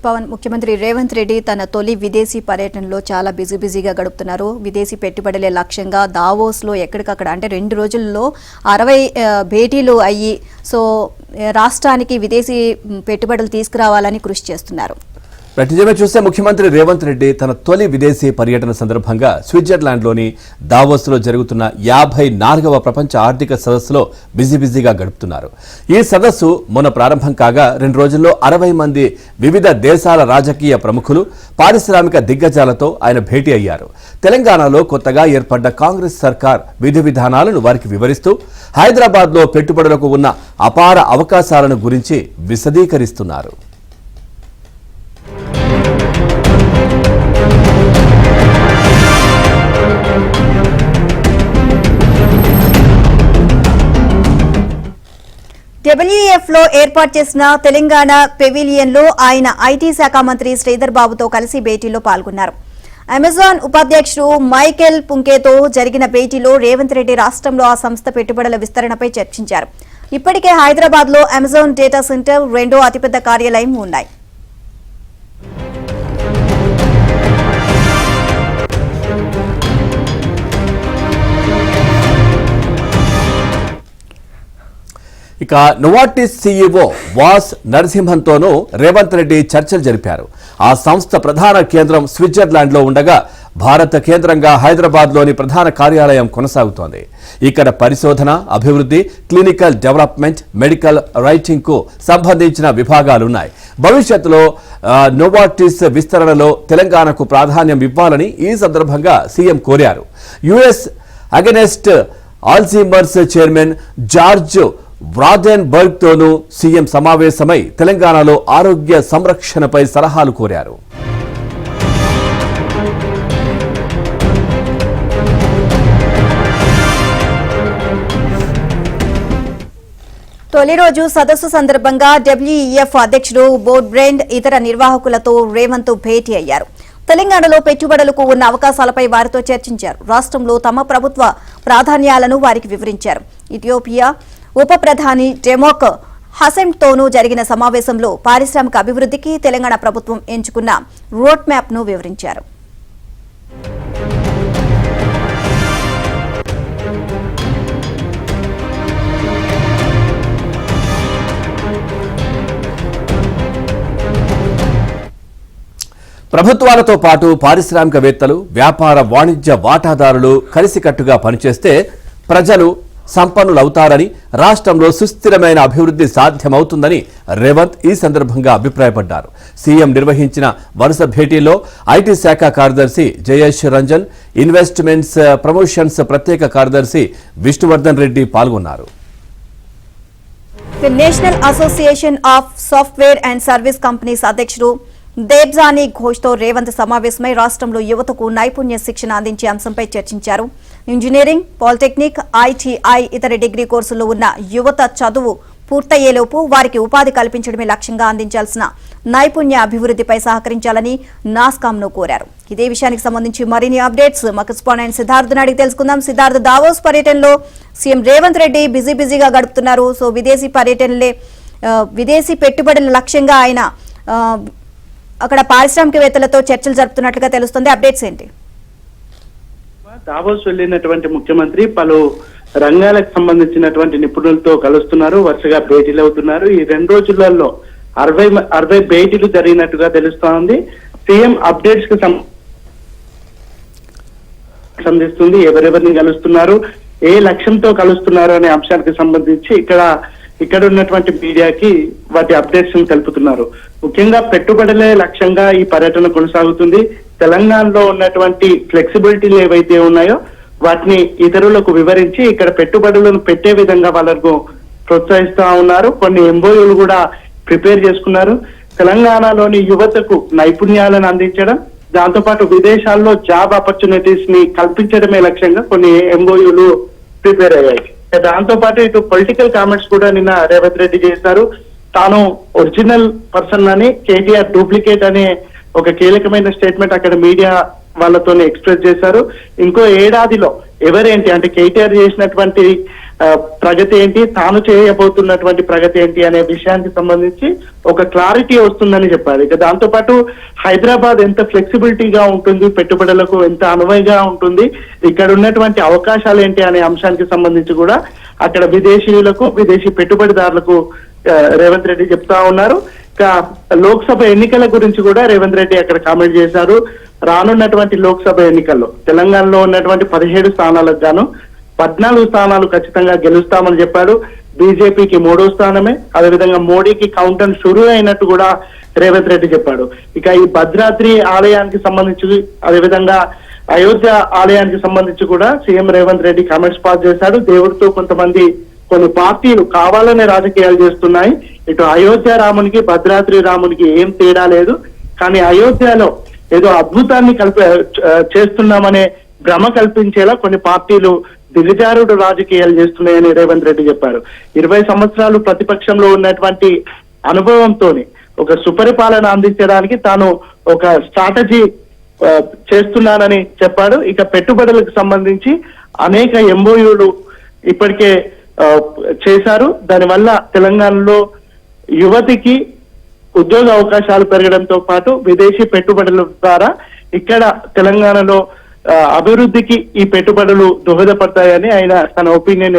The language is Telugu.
పవన్ ముఖ్యమంత్రి రేవంత్ రెడ్డి తన తొలి విదేశీ పర్యటనలో చాలా బిజీగా గడుపుతున్నారు. విదేశీ పెట్టుబడులే లక్ష్యంగా దావోస్లో ఎక్కడికక్కడ అంటే 2 రోజుల్లో 60 భేటీలు అయ్యి రాష్ట్రానికి విదేశీ పెట్టుబడులు తీసుకురావాలని కృషి చేస్తున్నారు. నిజమే చూస్తే ముఖ్యమంత్రి రేవంత్ రెడ్డి తన తొలి విదేశీ పర్యటన సందర్భంగా స్విట్జర్లాండ్లోని దావోస్లో జరుగుతున్న 54వ ప్రపంచ ఆర్థిక సదస్సులో బిజీగా గడుపుతున్నారు. ఈ సదస్సు మొన్న ప్రారంభం కాగా 2 రోజుల్లో 60 మంది వివిధ దేశాల రాజకీయ ప్రముఖులు, పారిశ్రామిక దిగ్గజాలతో ఆయన భేటీ అయ్యారు. తెలంగాణలో కొత్తగా ఏర్పడ్డ కాంగ్రెస్ సర్కార్ విధి విధానాలను వారికి వివరిస్తూ హైదరాబాద్లో పెట్టుబడులకు ఉన్న అపార అవకాశాలను గురించి విశదీకరిస్తున్నారు. WEF లో ఏర్పాటు చేసిన తెలంగాణ పెవిలియన్ లో ఆయన ఐటీ శాఖ మంత్రి శ్రీధర్ బాబుతో కలిసి భేటీలో పాల్గొన్నారు. అమెజాన్ ఉపాధ్యక్షుడు మైకేల్ పుంకేతో జరిగిన భేటీలో రేవంత్ రెడ్డి రాష్ట్రంలో ఆ సంస్థ పెట్టుబడుల విస్తరణపై చర్చించారు. ఇప్పటికే హైదరాబాద్ లో అమెజాన్ డేటా సెంటర్ 2వ అతిపెద్ద కార్యాలయం ఉన్నాయి. ఇక నోవార్టిస్ సీఈఓ వాస్ నరసింహన్తోనూ రేవంత్ రెడ్డి చర్చలు జరిపారు. ఆ సంస్థ ప్రధాన కేంద్రం స్విట్జర్లాండ్లో ఉండగా భారత కేంద్రంగా హైదరాబాద్లోని ప్రధాన కార్యాలయం కొనసాగుతోంది. ఇక్కడ పరిశోధన, అభివృద్ధి, క్లినికల్ డెవలప్మెంట్, మెడికల్ రైటింగ్కు సంబంధించిన విభాగాలున్నాయి. భవిష్యత్తులో నోవార్టిస్ విస్తరణలో తెలంగాణకు ప్రాధాన్యం ఇవ్వాలని ఈ సందర్భంగా సీఎం కోరారు. US against Alzheimer's chairman George Vradenburg తోనూ సీఎం సమావేశమై తెలంగాణలో ఆరోగ్య సంరక్షణపై సలహాలు కోరారు. తొలి రోజు సదస్సు సందర్భంగా WEF అధ్యక్షుడు బోర్డ్ బ్రెండ్ ఇతర నిర్వాహకులతో రేవంత్ భేటీ అయ్యారు. తెలంగాణలో పెట్టుబడులకు ఉన్న అవకాశాలపై వారితో చర్చించారు. రాష్ట్రంలో తమ ప్రభుత్వ ప్రాధాన్యాలను వారికి వివరించారు. ఇథియోపియా ఉప ప్రధాని డెమోక్ హసెంతోనూ జరిగిన సమావేశంలో పారిశ్రామిక అభివృద్ధికి తెలంగాణ ప్రభుత్వం ఎంచుకున్న రోడ్ మ్యాప్ ను వివరించారు. ప్రభుత్వాలతో పాటు పారిశ్రామికవేత్తలు, వ్యాపార వాణిజ్య వాటాదారులు కలిసికట్టుగా పనిచేస్తే ప్రజలు సంపన్నులవుతారని, రాష్ట్రంలో సుస్థిరమైన అభివృద్ధి సాధ్యమవుతుందని రేవంత్ ఈ సందర్భంగా అభిప్రాయపడ్డారు. సీఎం నిర్వహించిన వరుస భేటీలో ఐటీ శాఖ కార్యదర్శి జయేష్ రంజన్, ఇన్వెస్ట్మెంట్స్ ప్రమోషన్స్ ప్రత్యేక కార్యదర్శి విష్ణువర్ధన్ రెడ్డి పాల్గొన్నారు. National association of software and service companies అధ్యక్షుడు దేబ్జానీ ఘోష్తో రేవంత్ సమావేశమై రాష్ట్రంలో యువతకు నైపుణ్య శిక్షణ అందించే అంశంపై చర్చించారు. ఇంజనీరింగ్, పాలిటెక్నిక్, ITI ఇతర డిగ్రీ కోర్సుల్లో ఉన్న యువత చదువు పూర్తయ్యేలోపు వారికి ఉపాధి కల్పించడమే లక్ష్యంగా అందించాల్సిన నైపుణ్య అభివృద్ధిపై సహకరించాలని నాస్కామ్ను కోరారు. ఇదే విషయానికి సంబంధించి మరిన్ని అప్డేట్స్ మా కరెస్పాండెంట్ సిద్ధార్థ్ అడిగి తెలుసుకుందాం. సిద్ధార్థ్, దావోస్ పర్యటనలో సీఎం రేవంత్ రెడ్డి బిజీగా గడుపుతున్నారు. విదేశీ పర్యటనలే విదేశీ పెట్టుబడుల లక్ష్యంగా ఆయన అక్కడ పారిశ్రామికవేత్తలతో చర్చలు జరుపుతున్నట్లుగా తెలుస్తుంది. అప్డేట్స్ ఏంటి? దావోస్ వెళ్లినటువంటి ముఖ్యమంత్రి పలు రంగాలకు సంబంధించినటువంటి నిపుణులతో కలుస్తున్నారు, వరుసగా భేటీలు అవుతున్నారు. ఈ 2 రోజులలో 60 భేటీలు జరిగినట్టుగా తెలుస్తోంది. సీఎం అప్డేట్స్ కు సంబంధిస్తుంది, ఎవరెవరిని కలుస్తున్నారు, ఏ లక్ష్యంతో కలుస్తున్నారు అనే అంశానికి సంబంధించి ఇక్కడ ఉన్నటువంటి మీడియాకి వాటి అప్డేట్స్ తెలుపుతున్నారు. ముఖ్యంగా పెట్టుబడులే లక్ష్యంగా ఈ పర్యటన కొనసాగుతుంది. తెలంగాణలో ఉన్నటువంటి ఫ్లెక్సిబిలిటీలు ఏవైతే ఉన్నాయో వాటిని ఇతరులకు వివరించి ఇక్కడ పెట్టుబడులను పెట్టే విధంగా వాళ్ళకు ప్రోత్సహిస్తా ఉన్నారు. కొన్ని MOUలు కూడా ప్రిపేర్ చేసుకున్నారు. తెలంగాణలోని యువతకు నైపుణ్యాలను అందించడం, దాంతోపాటు విదేశాల్లో జాబ్ ఆపర్చునిటీస్ ని కల్పించడమే లక్ష్యంగా కొన్ని MOUలు ప్రిపేర్ అయ్యాయి. దాంతో పాటు ఇటు పొలిటికల్ కామెంట్స్ కూడా నిన్న రేవంత్ రెడ్డి చేశారు. తాను ఒరిజినల్ పర్సన్ అని, KTR డూప్లికేట్ అనే ఒక కీలకమైన స్టేట్మెంట్ అక్కడ మీడియా వాళ్ళతోనే ఎక్స్ప్రెస్ చేశారు. ఇంకో ఏడాదిలో ఎవరేంటి అంటే KTR చేసినటువంటి ప్రగతి ఏంటి, తాను చేయబోతున్నటువంటి ప్రగతి ఏంటి అనే విషయానికి సంబంధించి ఒక క్లారిటీ వస్తుందని చెప్పారు. ఇక దాంతో పాటు హైదరాబాద్ ఎంత ఫ్లెక్సిబిలిటీగా ఉంటుంది, పెట్టుబడులకు ఎంత అనువైగా ఉంటుంది, ఇక్కడ ఉన్నటువంటి అవకాశాలు ఏంటి అనే అంశానికి సంబంధించి కూడా అక్కడ విదేశీయులకు, విదేశీ పెట్టుబడిదారులకు రేవంత్ రెడ్డి చెప్తా ఉన్నారు. ఇక లోక్సభ ఎన్నికల గురించి కూడా రేవంత్ రెడ్డి అక్కడ కామెంట్ చేశారు. రానున్నటువంటి లోక్సభ ఎన్నికల్లో తెలంగాణలో ఉన్నటువంటి 17 స్థానాలకు గాను 14 స్థానాలు ఖచ్చితంగా గెలుస్తామని చెప్పాడు. బీజేపీకి 3వ స్థానమే, అదేవిధంగా మోడీకి కౌంటర్ షురూ అయినట్టు కూడా రేవంత్ రెడ్డి చెప్పాడు. ఇక ఈ భద్రాద్రి ఆలయానికి సంబంధించి, అదేవిధంగా అయోధ్య ఆలయానికి సంబంధించి కూడా CM Revanth Reddy comments pass చేశాడు. దేవుడితో కొన్ని పార్టీలు కావాలనే రాజకీయాలు చేస్తున్నాయి. ఇటు అయోధ్య రామునికి, భద్రాద్రి రామునికి ఏం తేడా లేదు, కానీ అయోధ్యలో ఏదో అద్భుతాన్ని చేస్తున్నామనే భ్రమ కల్పించేలా కొన్ని పార్టీలు దిగజారుడు రాజకీయాలు చేస్తున్నాయని రేవంత్ రెడ్డి చెప్పారు. 20 సంవత్సరాలు ప్రతిపక్షంలో ఉన్నటువంటి అనుభవంతో ఒక సుపరిపాలన అందించడానికి తాను ఒక స్ట్రాటజీ చేస్తున్నానని చెప్పాడు. ఇక పెట్టుబడులకు సంబంధించి అనేక ఎంఓయూలు ఇప్పటికే చేశారు. దానివల్ల తెలంగాణలో యువతికి ఉద్యోగ అవకాశాలు పెరగడంతో పాటు విదేశీ పెట్టుబడుల ద్వారా ఇక్కడ తెలంగాణలో అభివృద్ధికి ఈ పెట్టుబడులు దోహదపడతాయని ఆయన తన ఒపీనియన్